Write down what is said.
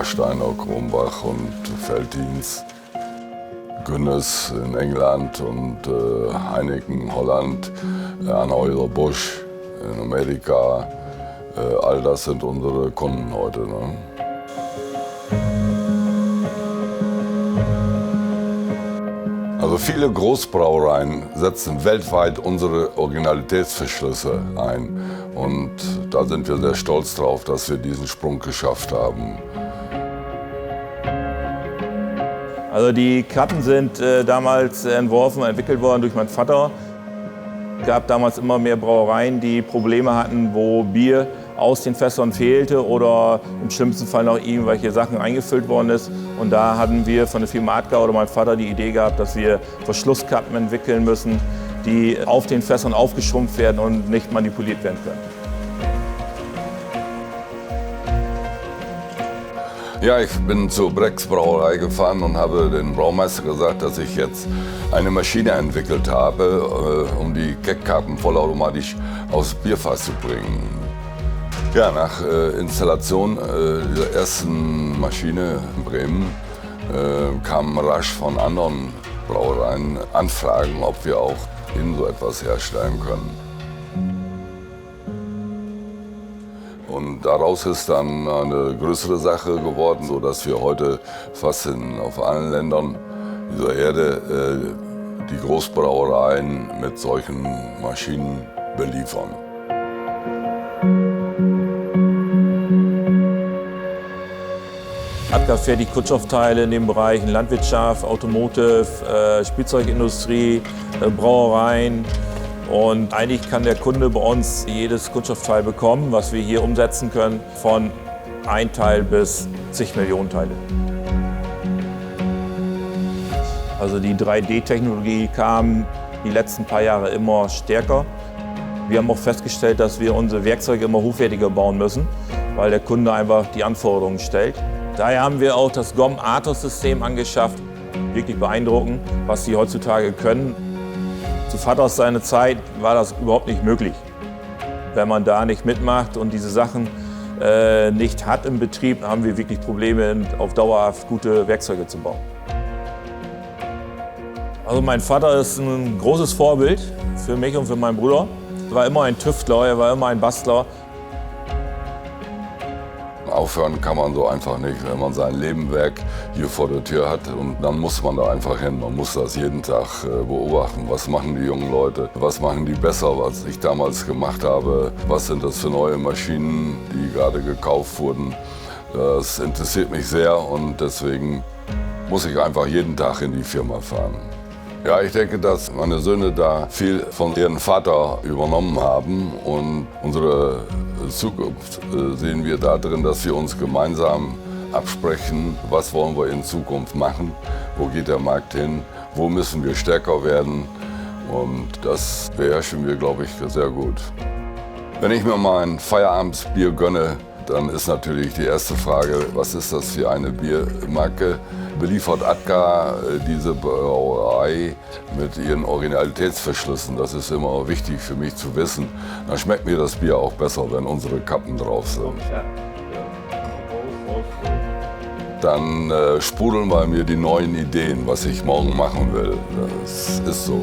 Warsteiner, Kronbach und Veltins, Guinness in England und Heineken Holland, Anheuser-Busch in Amerika. All das sind unsere Kunden heute. Ne? Also viele Großbrauereien setzen weltweit unsere Originalitätsverschlüsse ein. Und da sind wir sehr stolz drauf, dass wir diesen Sprung geschafft haben. Also die Kappen sind damals entworfen, entwickelt worden durch meinen Vater. Es gab damals immer mehr Brauereien, die Probleme hatten, wo Bier aus den Fässern fehlte oder im schlimmsten Fall noch irgendwelche Sachen eingefüllt worden ist. Und da hatten wir von der Firma Adka oder mein Vater die Idee gehabt, dass wir Verschlusskappen entwickeln müssen, die auf den Fässern aufgeschrumpft werden und nicht manipuliert werden können. Ja, ich bin zur Brex Brauerei gefahren und habe den Braumeister gesagt, dass ich jetzt eine Maschine entwickelt habe, um die Keckkappen vollautomatisch aufs Bierfass zu bringen. Ja, nach Installation dieser ersten Maschine in Bremen kamen rasch von anderen Brauereien Anfragen, ob wir auch in so etwas herstellen können. Und daraus ist dann eine größere Sache geworden, sodass wir heute fast auf allen Ländern dieser Erde die Großbrauereien mit solchen Maschinen beliefern. Adka fertigt Kunststoffteile in den Bereichen Landwirtschaft, Automotive, Spielzeugindustrie, Brauereien. Und eigentlich kann der Kunde bei uns jedes Kunststoffteil bekommen, was wir hier umsetzen können, von 1 Teil bis zig Millionen Teile. Also die 3D-Technologie kam die letzten paar Jahre immer stärker. Wir haben auch festgestellt, dass wir unsere Werkzeuge immer hochwertiger bauen müssen, weil der Kunde einfach die Anforderungen stellt. Daher haben wir auch das GOM-ATOS-System angeschafft. Wirklich beeindruckend, was sie heutzutage können. Zu Vaters seiner Zeit war das überhaupt nicht möglich. Wenn man da nicht mitmacht und diese Sachen nicht hat im Betrieb, haben wir wirklich Probleme, auf dauerhaft gute Werkzeuge zu bauen. Also mein Vater ist ein großes Vorbild für mich und für meinen Bruder. Er war immer ein Tüftler, er war immer ein Bastler. Aufhören kann man so einfach nicht, wenn man sein Lebenwerk hier vor der Tür hat. Und dann muss man da einfach hin. Man muss das jeden Tag beobachten. Was machen die jungen Leute? Was machen die besser, was ich damals gemacht habe? Was sind das für neue Maschinen, die gerade gekauft wurden? Das interessiert mich sehr und deswegen muss ich einfach jeden Tag in die Firma fahren. Ja, ich denke, dass meine Söhne da viel von ihrem Vater übernommen haben und unsere Zukunft sehen wir darin, dass wir uns gemeinsam absprechen, was wollen wir in Zukunft machen, wo geht der Markt hin, wo müssen wir stärker werden und das beherrschen wir, glaube ich, sehr gut. Wenn ich mir mal ein Feierabendsbier gönne, dann ist natürlich die erste Frage, was ist das für eine Biermarke? Beliefert Adka diese Brauerei mit ihren Originalitätsverschlüssen? Das ist immer wichtig für mich zu wissen. Dann schmeckt mir das Bier auch besser, wenn unsere Kappen drauf sind. Dann sprudeln bei mir die neuen Ideen, was ich morgen machen will. Das ist so.